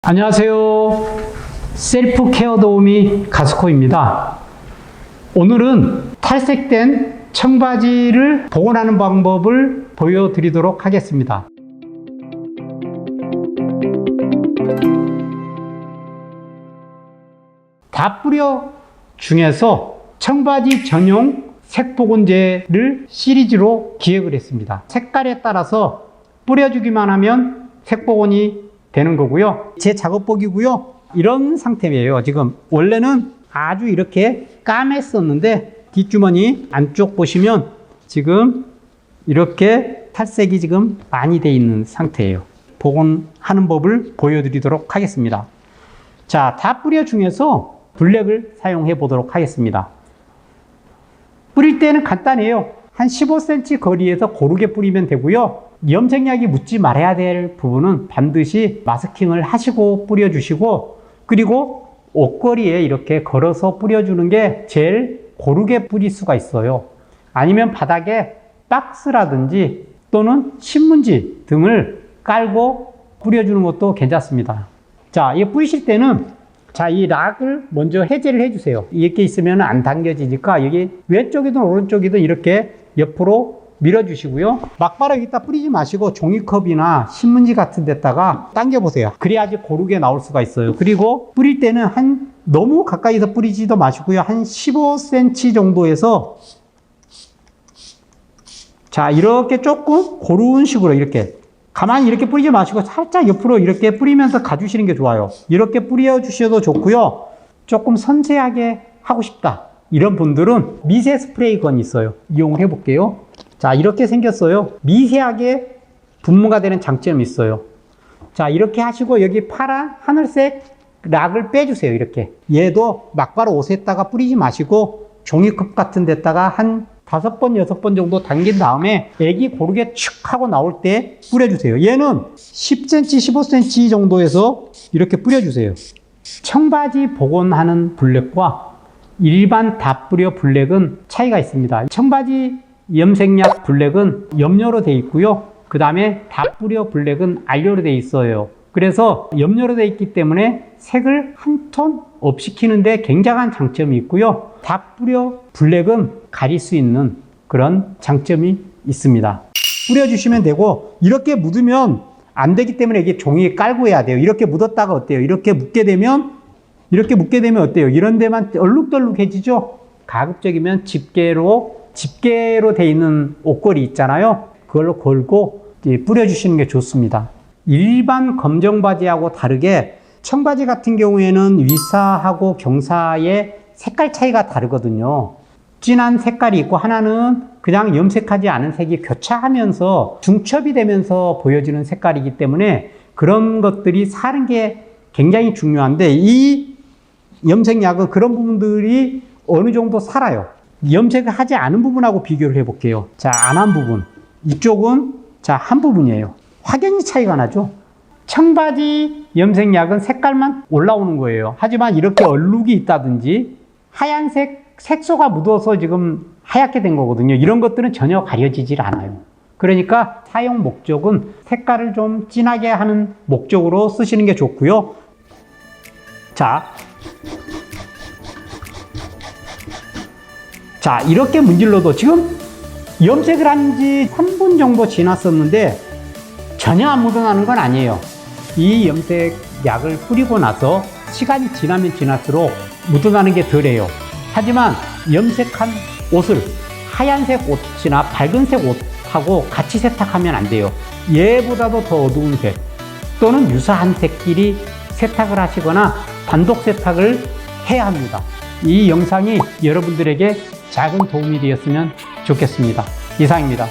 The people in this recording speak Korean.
안녕하세요. 셀프 케어 도우미 가스코입니다. 오늘은 탈색된 청바지를 복원하는 방법을 보여드리도록 하겠습니다. 다뿌려 중에서 청바지 전용 색복원제를 시리즈로 기획을 했습니다. 색깔에 따라서 뿌려주기만 하면 색복원이 되는 거고요. 제 작업복이고요. 이런 상태예요. 지금 원래는 아주 이렇게 까맸었는데 뒷주머니 안쪽 보시면 지금 이렇게 탈색이 지금 많이 돼 있는 상태예요. 복원하는 법을 보여드리도록 하겠습니다. 자, 다뿌려 중에서 블랙을 사용해 보도록 하겠습니다. 뿌릴 때는 간단해요. 한 15cm 거리에서 고르게 뿌리면 되고요. 염색약이 묻지 말아야 될 부분은 반드시 마스킹을 하시고 뿌려주시고, 그리고 옷걸이에 이렇게 걸어서 뿌려주는 게 제일 고르게 뿌릴 수가 있어요. 아니면 바닥에 박스라든지 또는 신문지 등을 깔고 뿌려주는 것도 괜찮습니다. 자, 이 뿌리실 때는 이 락을 먼저 해제를 해주세요. 이렇게 있으면 안 당겨지니까 여기 왼쪽이든 오른쪽이든 이렇게 옆으로 밀어주시고요. 막바로 여기다 뿌리지 마시고 종이컵이나 신문지 같은 데다가 당겨보세요. 그래야지 고르게 나올 수가 있어요. 그리고 뿌릴 때는 너무 가까이서 뿌리지도 마시고요. 한 15cm 정도에서 자, 이렇게 조금 고른 식으로 이렇게 가만히 이렇게 뿌리지 마시고 살짝 옆으로 이렇게 뿌리면서 가주시는 게 좋아요. 이렇게 뿌려주셔도 좋고요. 조금 섬세하게 하고 싶다, 이런 분들은 미세 스프레이 건이 있어요. 이용을 해볼게요. 자, 이렇게 생겼어요. 미세하게 분무가 되는 장점이 있어요. 자, 이렇게 하시고 여기 파란 하늘색 락을 빼주세요. 이렇게. 얘도 막바로 옷에다가 뿌리지 마시고 종이컵 같은 데다가 한 5번, 6번 정도 당긴 다음에 애기 고르게 축 하고 나올 때 뿌려주세요. 얘는 10cm, 15cm 정도에서 이렇게 뿌려주세요. 청바지 복원하는 블랙과 일반 다뿌려 블랙은 차이가 있습니다. 청바지 염색약 블랙은 염료로 되어 있고요. 그 다음에 다뿌려 블랙은 안료로 되어 있어요. 그래서 염료로 되어 있기 때문에 색을 한 톤 업 시키는데 굉장한 장점이 있고요. 다뿌려 블랙은 가릴 수 있는 그런 장점이 있습니다. 뿌려주시면 되고, 이렇게 묻으면 안 되기 때문에 이게 종이에 깔고 해야 돼요. 이렇게 묻었다가 어때요? 이렇게 묻게 되면 어때요? 이런 데만 얼룩덜룩해지죠? 가급적이면 집게로 돼 있는 옷걸이 있잖아요. 그걸로 걸고 뿌려주시는 게 좋습니다. 일반 검정 바지하고 다르게 청바지 같은 경우에는 위사하고 경사의 색깔 차이가 다르거든요. 진한 색깔이 있고 하나는 그냥 염색하지 않은 색이 교차하면서 중첩이 되면서 보여지는 색깔이기 때문에 그런 것들이 사는 게 굉장히 중요한데, 이 염색약은 그런 부분들이 어느 정도 살아요. 염색을 하지 않은 부분하고 비교를 해볼게요. 자, 안 한 부분. 이쪽은 한 부분이에요. 확연히 차이가 나죠? 청바지 염색약은 색깔만 올라오는 거예요. 하지만 이렇게 얼룩이 있다든지 하얀색 색소가 묻어서 지금 하얗게 된 거거든요. 이런 것들은 전혀 가려지질 않아요. 그러니까 사용 목적은 색깔을 좀 진하게 하는 목적으로 쓰시는 게 좋고요. 자, 이렇게 문질러도 지금 염색을 한 지 3분 정도 지났었는데 전혀 안 묻어나는 건 아니에요. 이 염색약을 뿌리고 나서 시간이 지나면 지날수록 묻어나는 게 덜해요. 하지만 염색한 옷을 하얀색 옷이나 밝은색 옷하고 같이 세탁하면 안 돼요. 얘보다도 더 어두운 색 또는 유사한 색끼리 세탁을 하시거나 단독 세탁을 해야 합니다. 이 영상이 여러분들에게 작은 도움이 되었으면 좋겠습니다. 이상입니다.